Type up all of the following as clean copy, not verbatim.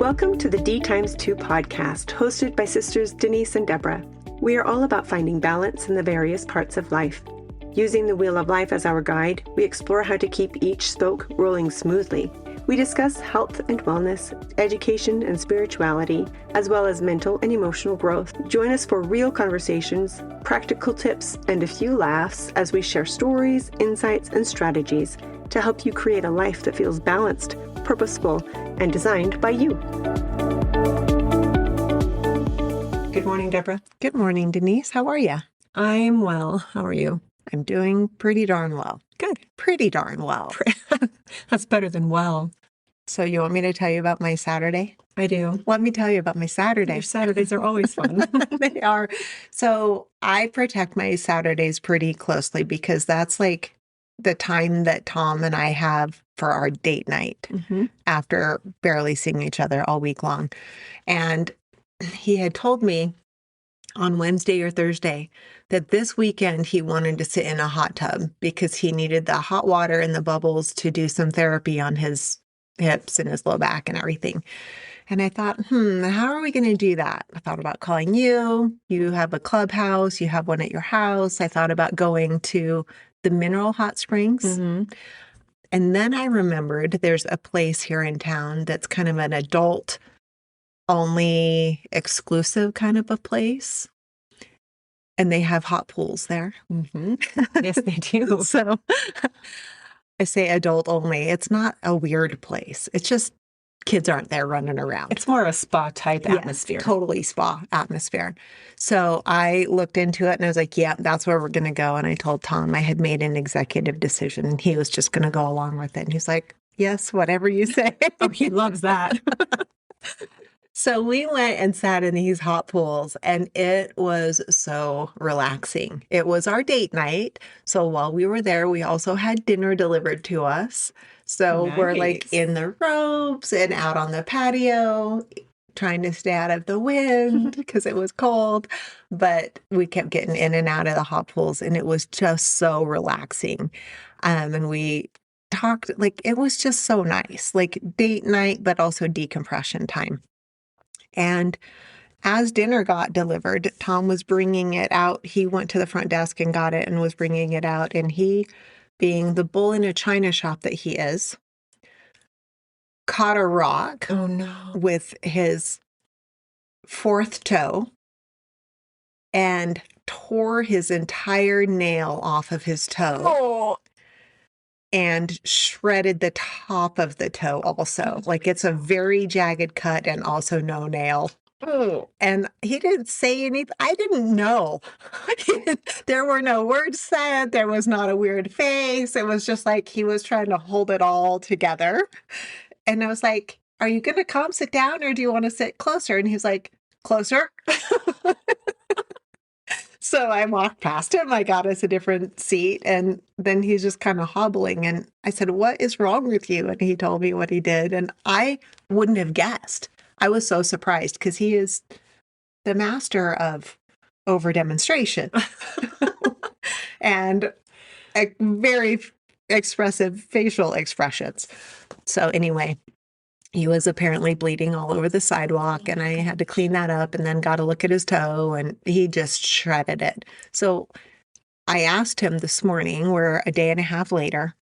Welcome to the D times 2 podcast, hosted by sisters Denise and Deborah. We are all about finding balance in the various parts of life. Using the wheel of life as our guide, we explore how to keep each spoke rolling smoothly. We discuss health and wellness, education and spirituality, as well as mental and emotional growth. Join us for real conversations, practical tips, and a few laughs as we share stories, insights, and strategies to help you create a life that feels balanced, purposeful, and designed by you. Good morning, Deborah. Good morning, Denise. How are you? I'm well. How are you? I'm doing pretty darn well. Good. Pretty darn well. That's better than well. So you want me to tell you about my Saturday? I do. Let me tell you about my Saturday. Your Saturdays are always fun. They are. So I protect my Saturdays pretty closely because that's like the time that Tom and I have for our date night after barely seeing each other all week long. And he had told me on Wednesday or Thursday that this weekend he wanted to sit in a hot tub because he needed the hot water and the bubbles to do some therapy on his hips and his low back and everything. And I thought, how are we going to do that? I thought about calling you. You have a clubhouse. You have one at your house. I thought about going to the mineral hot springs. And then I remembered there's a place here in town that's kind of an adult only exclusive kind of a place. And they have hot pools there. Yes, they do. So I say adult only. It's not a weird place. It's just kids aren't there running around. It's more of a spa type atmosphere. Totally spa atmosphere. So I looked into it and I was like, yeah, that's where we're going to go. And I told Tom I had made an executive decision and he was just going to go along with it. And he's like, yes, whatever you say. Oh, he loves that. So we went and sat in these hot pools and it was so relaxing. It was our date night. So while we were there, we also had dinner delivered to us. So we're like in the robes and out on the patio, trying to stay out of the wind because it was cold. But we kept getting in and out of the hot pools and it was just so relaxing. And we talked, like, it was just so nice, like date night, but also decompression time. And as dinner got delivered, Tom was bringing it out. He went to the front desk and got it and was bringing it out. And he, being the bull in a china shop that he is, caught a rock with his fourth toe and tore his entire nail off of his toe. And shredded the top of the toe also. Like it's a very jagged cut and also no nail. And he didn't say anything. I didn't know. There were no words said. There was not a weird face. It was just like he was trying to hold it all together. And I was like, are you going to come sit down or do you want to sit closer? And he's like, closer. So I walked past him. I got us a different seat. And then he's just kind of hobbling. And I said, what is wrong with you? And he told me what he did. And I wouldn't have guessed. I was so surprised because he is the master of over demonstration and very expressive facial expressions. So anyway, he was apparently bleeding all over the sidewalk and I had to clean that up and then got a look at his toe and he just shredded it. So I asked him this morning, we're a day and a half later,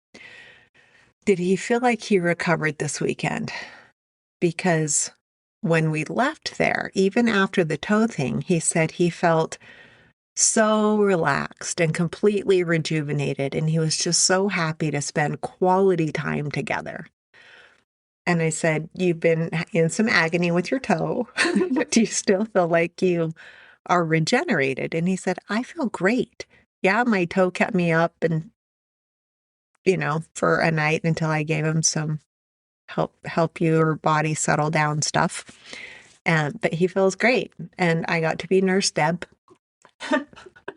did he feel like he recovered this weekend? Because when we left there, even after the toe thing, he said he felt so relaxed and completely rejuvenated and he was just so happy to spend quality time together. And I said, you've been in some agony with your toe. Do you still feel like you are regenerated? And he said, I feel great. Yeah, my toe kept me up and, for a night until I gave him some help your body settle down stuff. But he feels great. And I got to be Nurse Deb.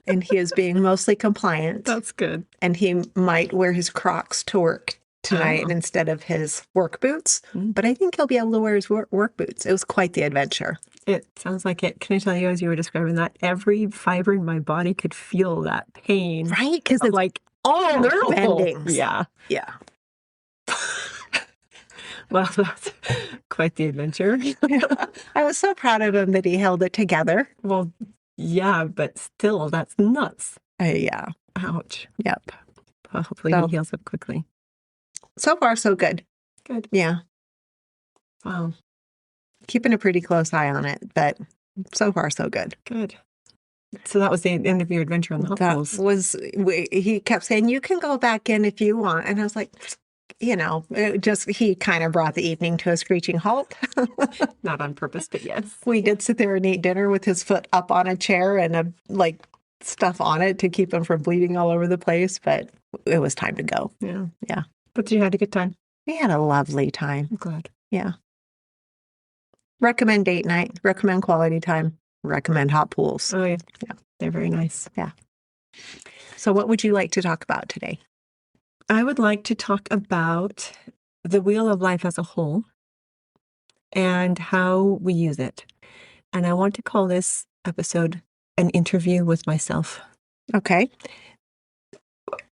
And he is being mostly compliant. That's good. And he might wear his Crocs to work tonight instead of his work boots, but I think he'll be able to wear his work boots. It was quite the adventure. It sounds like it. Can I tell you, as you were describing that, every fiber in my body could feel that pain. Right? Because it's like all nerve endings. Yeah. Yeah. Well, that's quite the adventure. I was so proud of him that he held it together. Well, yeah, but still, that's nuts. Yeah. Ouch. Yep. Well, hopefully So- he heals up quickly. So far, so good. Good. Yeah. Wow. Keeping a pretty close eye on it, but so far, so good. Good. So that was the end of your adventure on the hot That pools. was, he kept saying, you can go back in if you want. And I was like, he kind of brought the evening to a screeching halt. Not on purpose, but yes. We did sit there and eat dinner with his foot up on a chair and stuff on it to keep him from bleeding all over the place. But it was time to go. Yeah. Yeah. But you had a good time. We had a lovely time. I'm glad. Yeah. Recommend date night. Recommend quality time. Recommend hot pools. Oh, yeah. Yeah. They're very nice. Yeah. So what would you like to talk about today? I would like to talk about the wheel of life as a whole and how we use it. And I want to call this episode an interview with myself. Okay.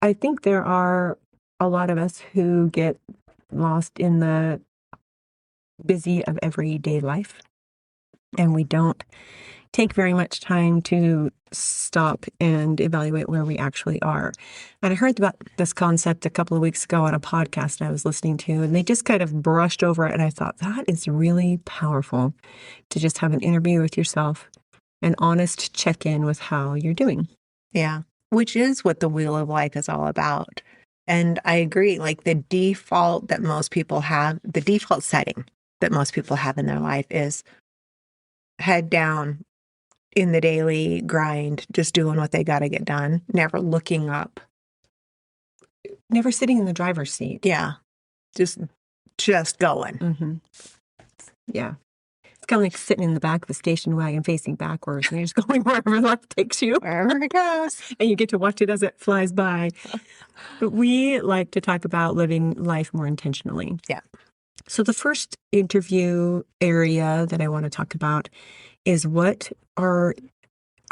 I think there are a lot of us who get lost in the busy of everyday life, and we don't take very much time to stop and evaluate where we actually are. And I heard about this concept a couple of weeks ago on a podcast I was listening to, and they just kind of brushed over it. And I thought that is really powerful to just have an interview with yourself, an honest check-in with how you're doing. Yeah. Which is what the wheel of life is all about. And I agree, like the default that most people have, the default setting that most people have in their life is head down in the daily grind, just doing what they got to get done, never looking up. Never sitting in the driver's seat. Yeah. Just going. Mm-hmm. Yeah. It's kind of like sitting in the back of the station wagon facing backwards and you're just going wherever life takes you. Wherever it goes. And you get to watch it as it flies by. But we like to talk about living life more intentionally. Yeah. So the first interview area that I want to talk about is what are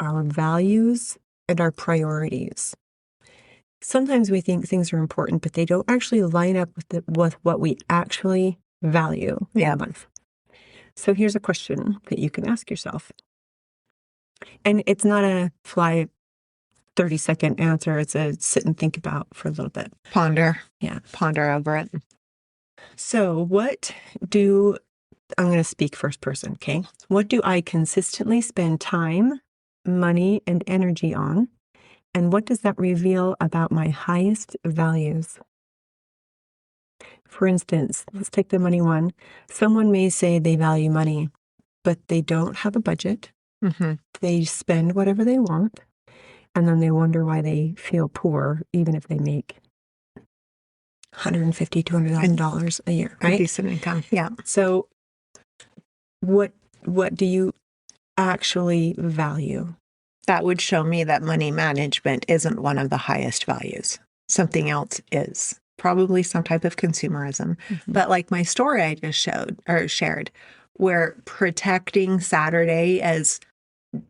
our values and our priorities. Sometimes we think things are important, but they don't actually line up with what we actually value in life. So here's a question that you can ask yourself. And it's not a fly 30-second answer. It's a sit and think about for a little bit. Ponder. Yeah. Ponder over it. So I'm going to speak first person, okay? What do I consistently spend time, money, and energy on? And what does that reveal about my highest values? For instance, let's take the money one. Someone may say they value money, but they don't have a budget. Mm-hmm. They spend whatever they want, and then they wonder why they feel poor, even if they make $150,000, $200,000 a year, right? Decent income. Yeah. So what do you actually value? That would show me that money management isn't one of the highest values. Something else is. Probably some type of consumerism. Mm-hmm. But like my story I just shared, where protecting Saturday as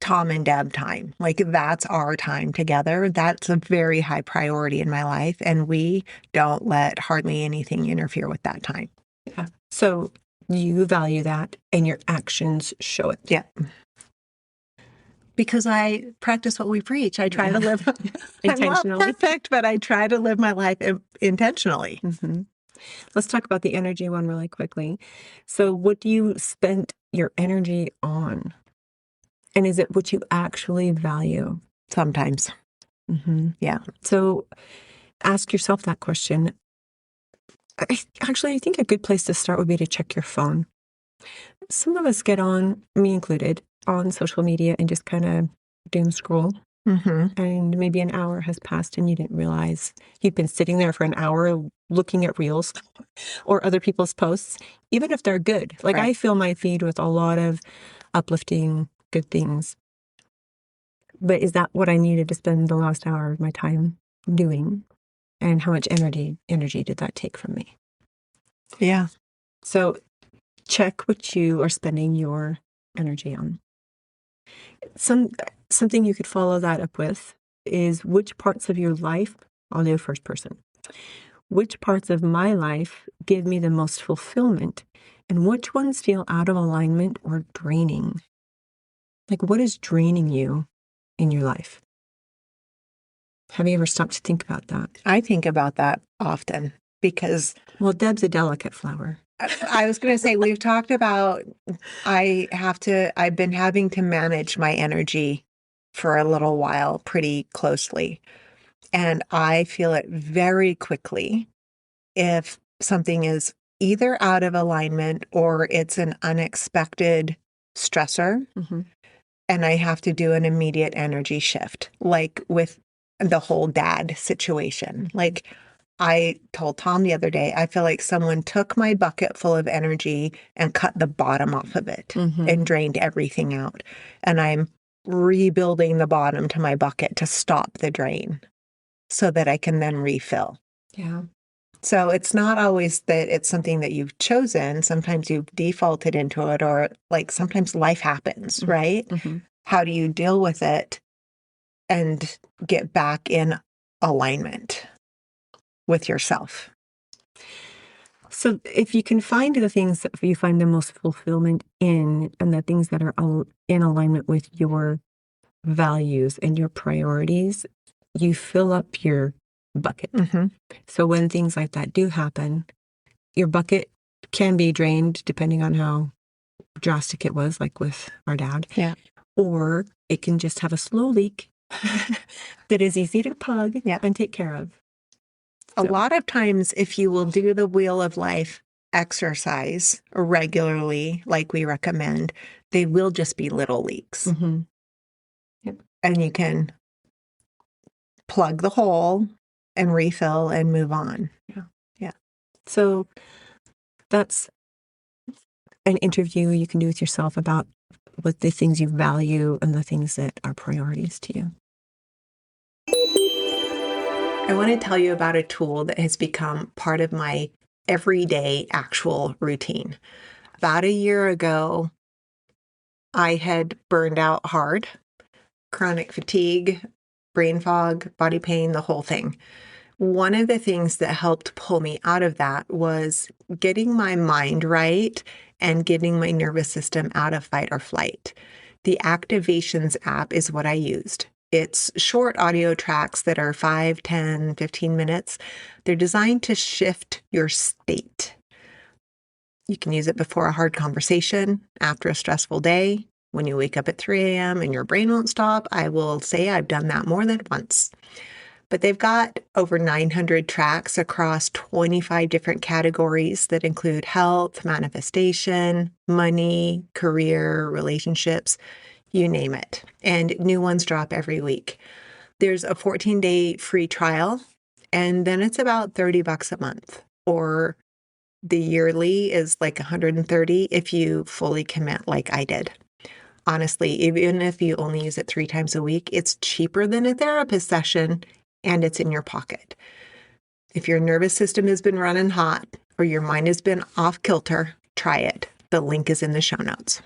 Tom and Deb time, like that's our time together. That's a very high priority in my life. And we don't let hardly anything interfere with that time. Yeah. So you value that and your actions show it. Yeah. Because I practice what we preach. I try to live intentionally. I'm not perfect, but I try to live my life intentionally. Mm-hmm. Let's talk about the energy one really quickly. So what do you spend your energy on? And is it what you actually value? Sometimes. Mm-hmm. Yeah. So ask yourself that question. I think a good place to start would be to check your phone. Some of us get on, me included, on social media and just kind of doom scroll. Mm-hmm. And maybe an hour has passed and you didn't realize you've been sitting there for an hour looking at reels or other people's posts, even if they're good. Like Right. I fill my feed with a lot of uplifting, good things. But is that what I needed to spend the last hour of my time doing? And how much energy did that take from me? Yeah. So check what you are spending your energy on. Something you could follow that up with is which parts of your life, I'll do first person, which parts of my life give me the most fulfillment? And which ones feel out of alignment or draining? Like, what is draining you in your life? Have you ever stopped to think about that? I think about that often because, well, Deb's a delicate flower. I was going to say, we've talked about, I've been having to manage my energy for a little while pretty closely. And I feel it very quickly if something is either out of alignment or it's an unexpected stressor. Mm-hmm. And I have to do an immediate energy shift, like with the whole dad situation. Like I told Tom the other day, I feel like someone took my bucket full of energy and cut the bottom off of it and drained everything out. And I'm rebuilding the bottom to my bucket to stop the drain so that I can then refill. Yeah. So it's not always that it's something that you've chosen. Sometimes you've defaulted into it, or like sometimes life happens, right? Mm-hmm. How do you deal with it and get back in alignment with yourself? So if you can find the things that you find the most fulfillment in, and the things that are in alignment with your values and your priorities, you fill up your bucket. Mm-hmm. So when things like that do happen, your bucket can be drained depending on how drastic it was, like with our dad. Yeah. Or it can just have a slow leak that is easy to plug and take care of. A lot of times, if you will do the Wheel of Life exercise regularly, like we recommend, they will just be little leaks. Mm-hmm. Yep. And you can plug the hole and refill and move on. Yeah. Yeah. So that's an interview you can do with yourself about what the things you value and the things that are priorities to you. I want to tell you about a tool that has become part of my everyday actual routine. About a year ago, I had burned out hard, chronic fatigue, brain fog, body pain, the whole thing. One of the things that helped pull me out of that was getting my mind right and getting my nervous system out of fight or flight. The Activations app is what I used. It's short audio tracks that are 5, 10, 15 minutes. They're designed to shift your state. You can use it before a hard conversation, after a stressful day, when you wake up at 3 a.m. and your brain won't stop. I will say I've done that more than once. But they've got over 900 tracks across 25 different categories that include health, manifestation, money, career, relationships, you name it. And new ones drop every week. There's a 14-day free trial, and then it's about $30 a month. Or the yearly is like $130 if you fully commit like I did. Honestly, even if you only use it 3 times a week, it's cheaper than a therapist session, and it's in your pocket. If your nervous system has been running hot or your mind has been off kilter, try it. The link is in the show notes.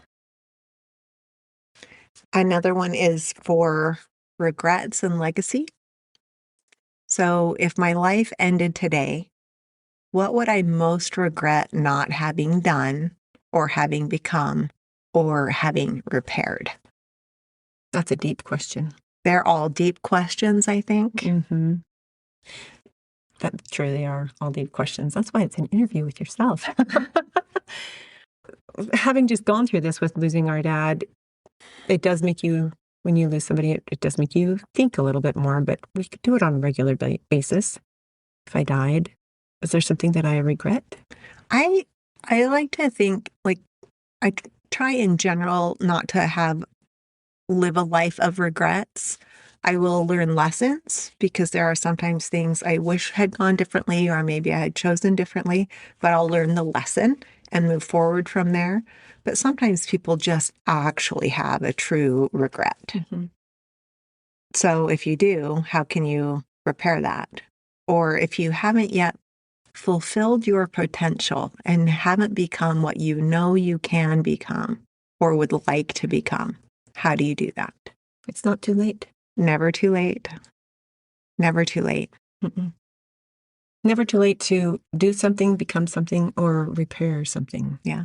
Another one is for regrets and legacy. So if my life ended today, what would I most regret not having done or having become or having repaired? That's a deep question. They're all deep questions, I think. Mm-hmm. That truly are all deep questions. That's why it's an interview with yourself. Having just gone through this with losing our dad, it does make you, when you lose somebody, it does make you think a little bit more, but we could do it on a regular basis. If I died, is there something that I regret? I like to think, like, I try in general not to live a life of regrets. I will learn lessons because there are sometimes things I wish had gone differently, or maybe I had chosen differently, but I'll learn the lesson and move forward from there. But sometimes people just actually have a true regret. Mm-hmm. So if you do, how can you repair that? Or if you haven't yet fulfilled your potential and haven't become what you know you can become or would like to become, how do you do that? It's not too late. Never too late. Never too late. Mm-mm. Never too late to do something, become something, or repair something. Yeah.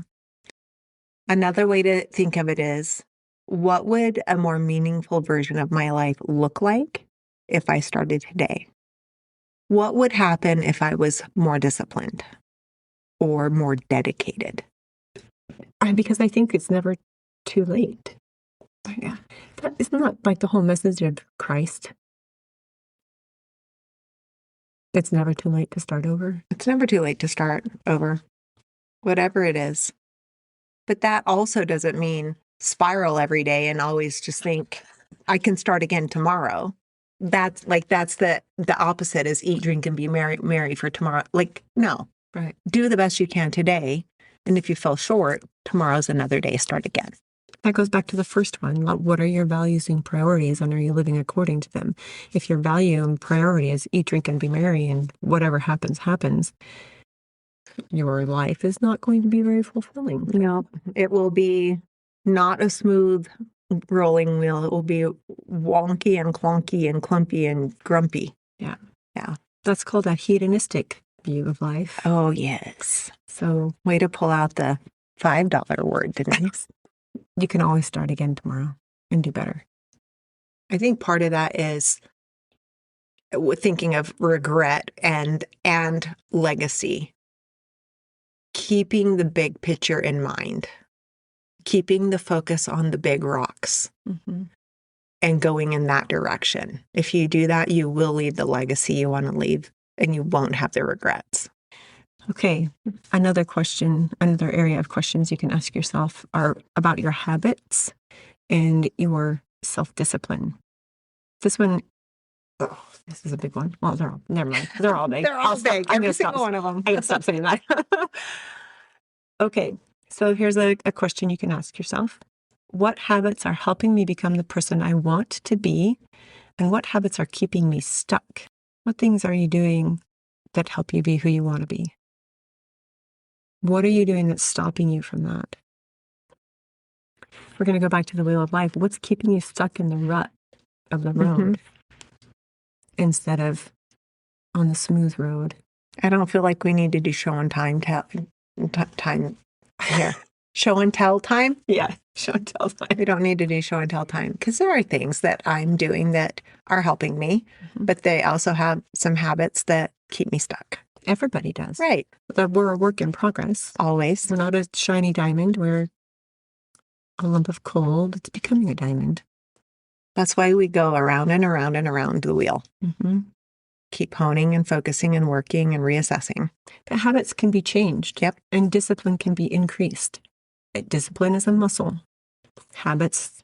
Another way to think of it is, what would a more meaningful version of my life look like if I started today? What would happen if I was more disciplined or more dedicated? Because I think it's never too late. Yeah. Isn't that like the whole message of Christ? It's never too late to start over. It's never too late to start over, whatever it is. But that also doesn't mean spiral every day and always just think, I can start again tomorrow. That's the opposite is eat, drink, and be merry for tomorrow. Like, no. Right. Do the best you can today. And if you fell short, tomorrow's another day, start again. That goes back to the first one. What are your values and priorities, and are you living according to them? If your value and priority is eat, drink, and be merry, and whatever happens, happens, your life is not going to be very fulfilling. No, it will be not a smooth rolling wheel. It will be wonky and clunky and clumpy and grumpy. Yeah. Yeah. That's called a hedonistic view of life. Oh, yes. So, way to pull out the $5 word, Denise. You can always start again tomorrow and do better. I think part of that is thinking of regret and legacy. Keeping the big picture in mind. Keeping the focus on the big rocks. Mm-hmm. And going in that direction. If you do that, you will leave the legacy you want to leave, and you won't have the regrets. Okay, another area of questions you can ask yourself are about your habits and your self-discipline. This is a big one. Well, never mind. They're all big. They're all big. Every single one of them. I'm going to stop saying that. Okay, so here's a question you can ask yourself. What habits are helping me become the person I want to be? And what habits are keeping me stuck? What things are you doing that help you be who you want to be? What are you doing that's stopping you from that? We're going to go back to the wheel of life. What's keeping you stuck in the rut of the road instead of on the smooth road? I don't feel like we need to do show and time here. Show and tell time? Yeah, show and tell time. We don't need to do show and tell time because there are things that I'm doing that are helping me, but they also have some habits that keep me stuck. Everybody does. Right. We're a work in progress. Always. We're not a shiny diamond. We're a lump of coal that's becoming a diamond. That's why we go around and around and around the wheel. Mm-hmm. Keep honing and focusing and working and reassessing. But habits can be changed. Yep. And discipline can be increased. Discipline is a muscle. Habits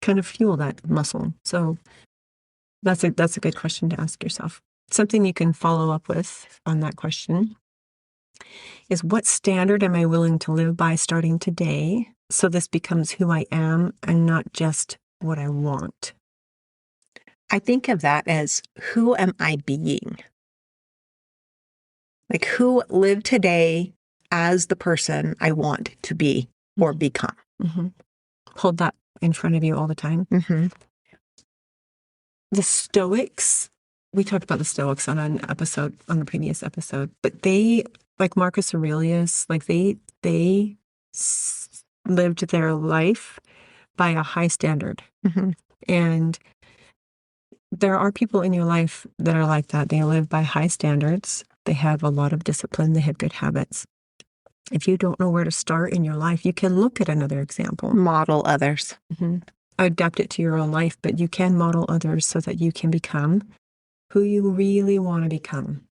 kind of fuel that muscle. So that's a good question to ask yourself. Something you can follow up with on that question is, what standard am I willing to live by starting today so this becomes who I am and not just what I want? I think of that as, who am I being? Like, who live today as the person I want to be or become? Mm-hmm. Hold that in front of you all the time. Mm-hmm. The Stoics, we talked about the Stoics on a previous episode, but they, like Marcus Aurelius, like they lived their life by a high standard. Mm-hmm. And there are people in your life that are like that. They live by high standards. They have a lot of discipline. They have good habits. If you don't know where to start in your life, you can look at another example. Model others. Mm-hmm. Adapt it to your own life, but you can model others so that you can become who you really want to become.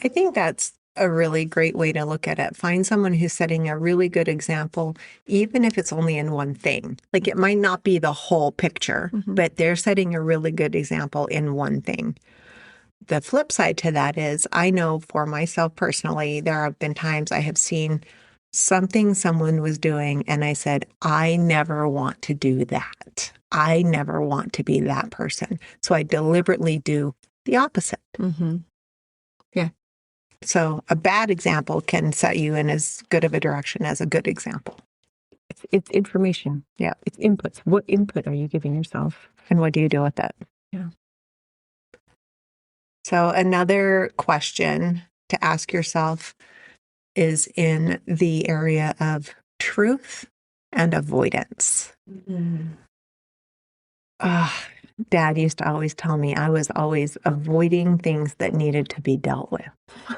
I think that's a really great way to look at it. Find someone who's setting a really good example, even if it's only in one thing. Like, it might not be the whole picture, but they're setting a really good example in one thing. The flip side to that is, I know for myself personally, there have been times I have seen something someone was doing and I said, I never want to do that. I never want to be that person. So I deliberately do the opposite. Mm-hmm. Yeah. So a bad example can set you in as good of a direction as a good example. It's information. Yeah. It's inputs. What input are you giving yourself? And what do you do with that? Yeah. So another question to ask yourself is in the area of truth and avoidance. Dad used to always tell me I was always avoiding things that needed to be dealt with.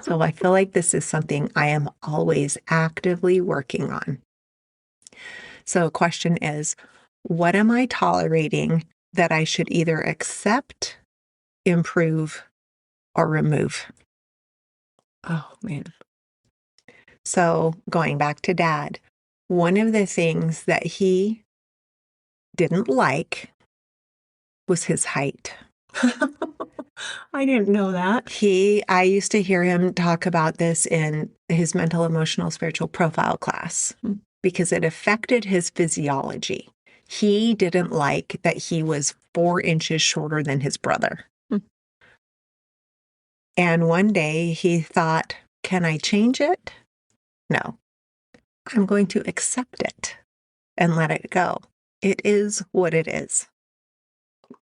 So I feel like this is something I am always actively working on. So a question is, what am I tolerating that I should either accept, improve, or remove? Oh, man. So going back to Dad, one of the things that he didn't like was his height. I didn't know that. I used to hear him talk about this in his mental, emotional, spiritual profile class because it affected his physiology. He didn't like that he was 4 inches shorter than his brother. And one day he thought, can I change it? No, I'm going to accept it and let it go. It is what it is.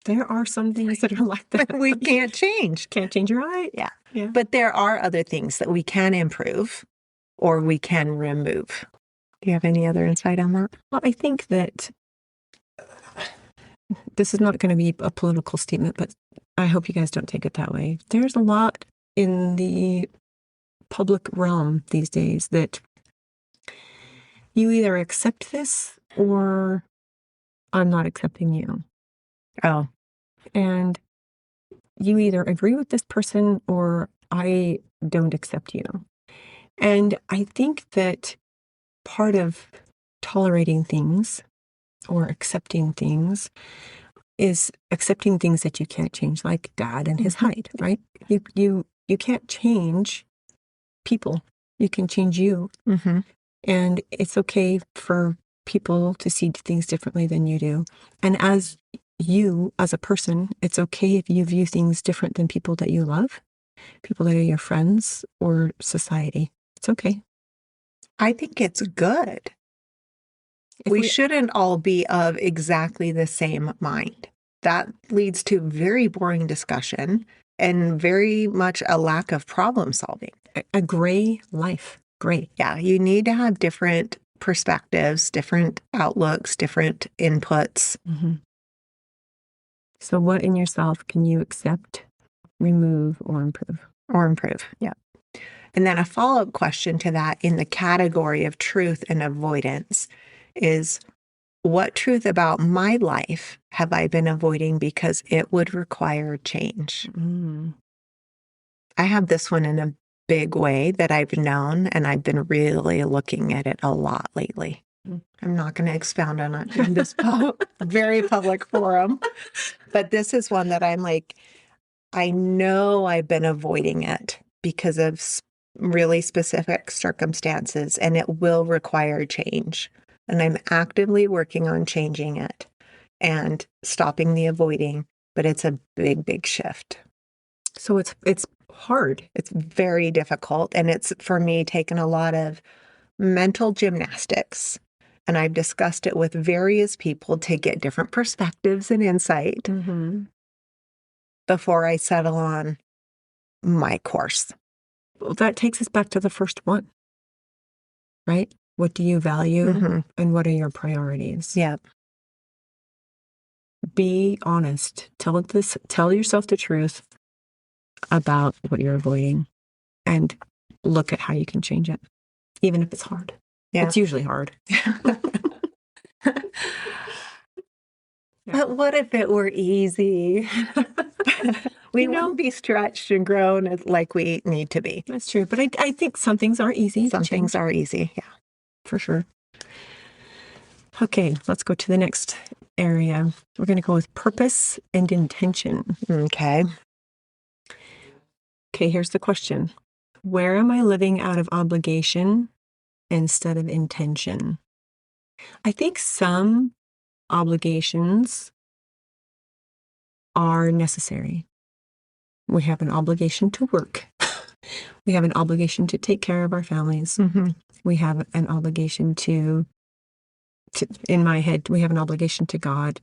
There are some things that are like that. We can't change. Can't change your height. Yeah. But there are other things that we can improve or we can remove. Do you have any other insight on that? Well, I think that this is not going to be a political statement, but I hope you guys don't take it that way. There's a lot in the public realm these days that you either accept this or I'm not accepting you. Oh. And you either agree with this person or I don't accept you. And I think that part of tolerating things or accepting things is accepting things that you can't change, like Dad and his height, right? You can't change people. You can change you. And it's okay for people to see things differently than you do. And as you, as a person, it's okay if you view things different than people that you love, people that are your friends or society. It's okay. I think it's good. We shouldn't all be of exactly the same mind. That leads to very boring discussion and very much a lack of problem solving. A gray life. Gray. Yeah, you need to have different perspectives, different outlooks, different inputs. So what in yourself can you accept, remove, or improve? Yeah. And then a follow-up question to that in the category of truth and avoidance is, what truth about my life have I been avoiding because it would require change? I have this one in a big way that I've known, and I've been really looking at it a lot lately. I'm not going to expound on it in this very public forum, but this is one that I'm like, I know I've been avoiding it because of really specific circumstances, and it will require change. And I'm actively working on changing it and stopping the avoiding, but it's a big, big shift. So it's hard. It's very difficult. And it's, for me, taken a lot of mental gymnastics. And I've discussed it with various people to get different perspectives and insight before I settle on my course. Well, that takes us back to the first one, right? What do you value and what are your priorities? Yeah. Be honest. Tell yourself the truth about what you're avoiding and look at how you can change it, even if it's hard. Yeah. It's usually hard. But what if it were easy? We won't be stretched and grown like we need to be. That's true. But I think some things are easy. Some things are easy. Yeah. For sure. Okay, let's go to the next area. We're going to go with purpose and intention. Okay. Okay, here's the question. Where am I living out of obligation instead of intention? I think some obligations are necessary. We have an obligation to work. We have an obligation to take care of our families. We have an obligation to, in my head, we have an obligation to God.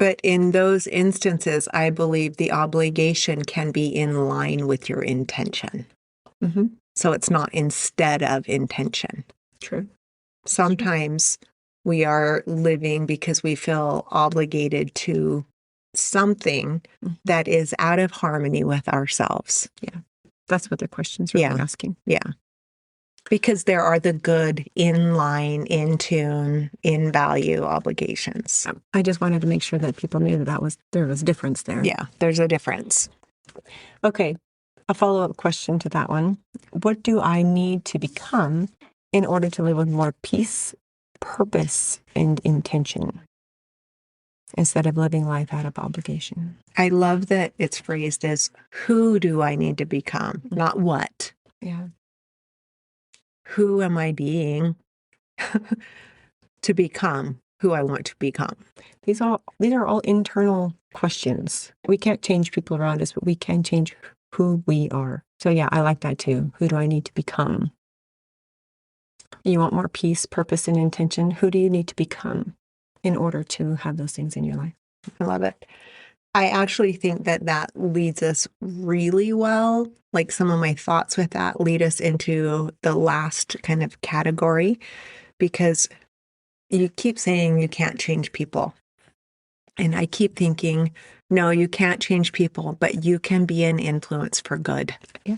But in those instances, I believe the obligation can be in line with your intention. Mm-hmm. So it's not instead of intention. True. Sometimes we are living because we feel obligated to something that is out of harmony with ourselves. Yeah. That's what the questions really asking. Yeah. Because there are the good, in line, in tune, in value obligations. I just wanted to make sure that people knew that there was difference there. Yeah, there's a difference. Okay. A follow-up question to that one. What do I need to become in order to live with more peace, purpose, and intention instead of living life out of obligation? I love that it's phrased as, who do I need to become? Not what. Yeah. Who am I being to become who I want to become? These are all internal questions. We can't change people around us, but we can change who we are. So yeah, I like that too. Who do I need to become? You want more peace, purpose, and intention. Who do you need to become in order to have those things in your life? I love it. I actually think that leads us really well. Like some of my thoughts with that lead us into the last kind of category, because you keep saying you can't change people. And I keep thinking, no, you can't change people, but you can be an influence for good. Yeah.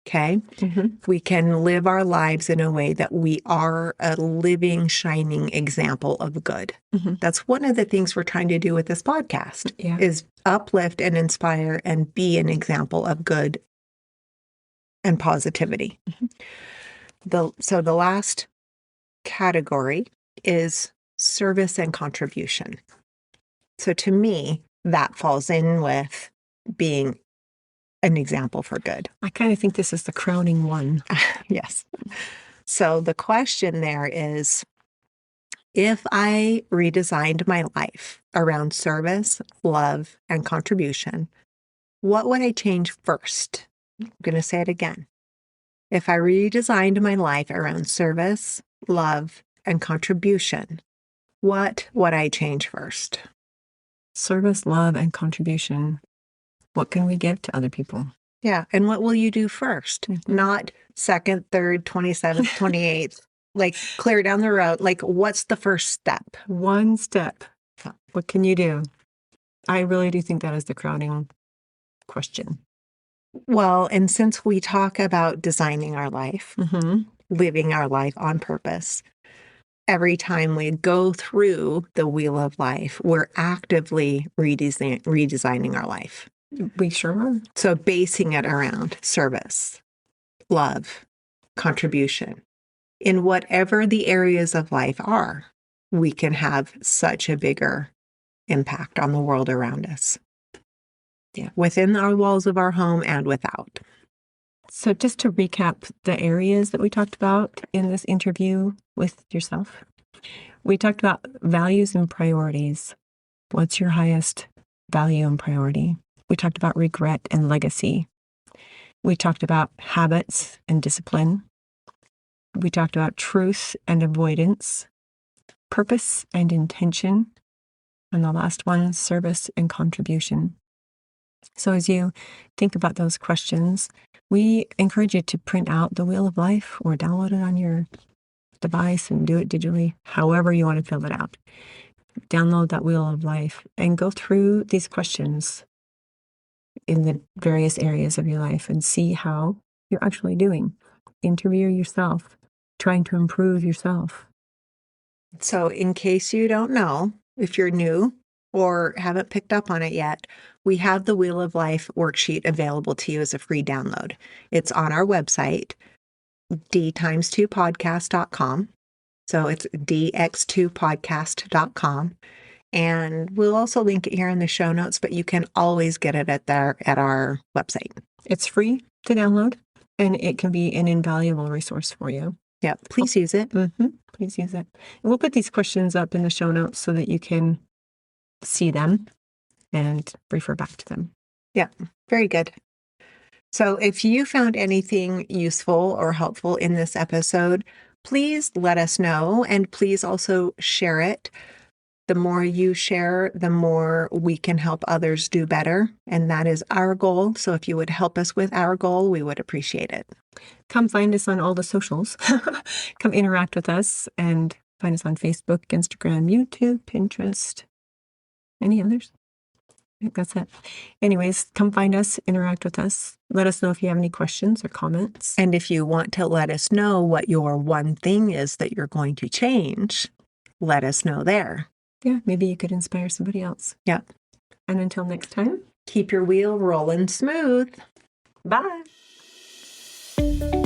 Okay. Mm-hmm. We can live our lives in a way that we are a living, shining example of good. Mm-hmm. That's one of the things we're trying to do with this podcast, is uplift and inspire and be an example of good and positivity. Mm-hmm. So the last category is service and contribution. So to me, that falls in with being an example for good. I kind of think this is the crowning one. Yes. So the question there is, if I redesigned my life around service, love, and contribution, what would I change first? I'm going to say it again. If I redesigned my life around service, love, and contribution, what would I change first? Service, love, and contribution. What can we give to other people? Yeah. And what will you do first? Mm-hmm. Not second, third, 27th, 28th, like clear down the road. Like, what's the first step? One step. What can you do? I really do think that is the crowning question. Well, and since we talk about designing our life, Mm-hmm. living our life on purpose, every time we go through the wheel of life, we're actively redesigning our life. We sure are. So basing it around service, love, contribution. In whatever the areas of life are, we can have such a bigger impact on the world around us. Yeah, within our walls of our home and without. So just to recap the areas that we talked about in this interview with yourself, we talked about values and priorities. What's your highest value and priority? We talked about regret and legacy. We talked about habits and discipline. We talked about truth and avoidance, purpose and intention, and the last one, service and contribution. So as you think about those questions, we encourage you to print out the Wheel of Life or download it on your device and do it digitally, however you want to fill it out. Download that Wheel of Life and go through these questions in the various areas of your life and see how you're actually doing. Interview yourself, trying to improve yourself. So in case you don't know, if you're new or haven't picked up on it yet, we have the Wheel of Life worksheet available to you as a free download. It's on our website, d2podcast.com. So it's dx2podcast.com. And we'll also link it here in the show notes, but you can always get it at our website. It's free to download, and it can be an invaluable resource for you. Yeah, please use it. Mm-hmm. Please use it. And we'll put these questions up in the show notes so that you can see them and refer back to them. Yeah, very good. So if you found anything useful or helpful in this episode, please let us know, and please also share it. The more you share, the more we can help others do better. And that is our goal. So if you would help us with our goal, we would appreciate it. Come find us on all the socials. Come interact with us and find us on Facebook, Instagram, YouTube, Pinterest. Any others? I think that's it. Anyways, come find us, interact with us. Let us know if you have any questions or comments. And if you want to let us know what your one thing is that you're going to change, let us know there. Yeah, maybe you could inspire somebody else. Yeah. And until next time, keep your wheel rolling smooth. bye.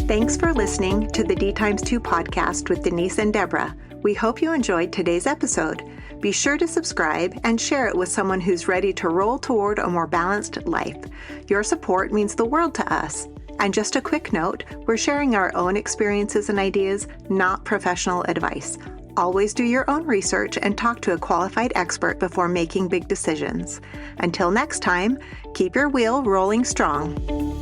Thanks for listening to the D times 2 podcast with Denise and Deborah. We hope you enjoyed today's episode. Be sure to subscribe and share it with someone who's ready to roll toward a more balanced life. Your support means the world to us. And just a quick note, we're sharing our own experiences and ideas, not professional advice. Always do your own research and talk to a qualified expert before making big decisions. Until next time, keep your wheel rolling strong.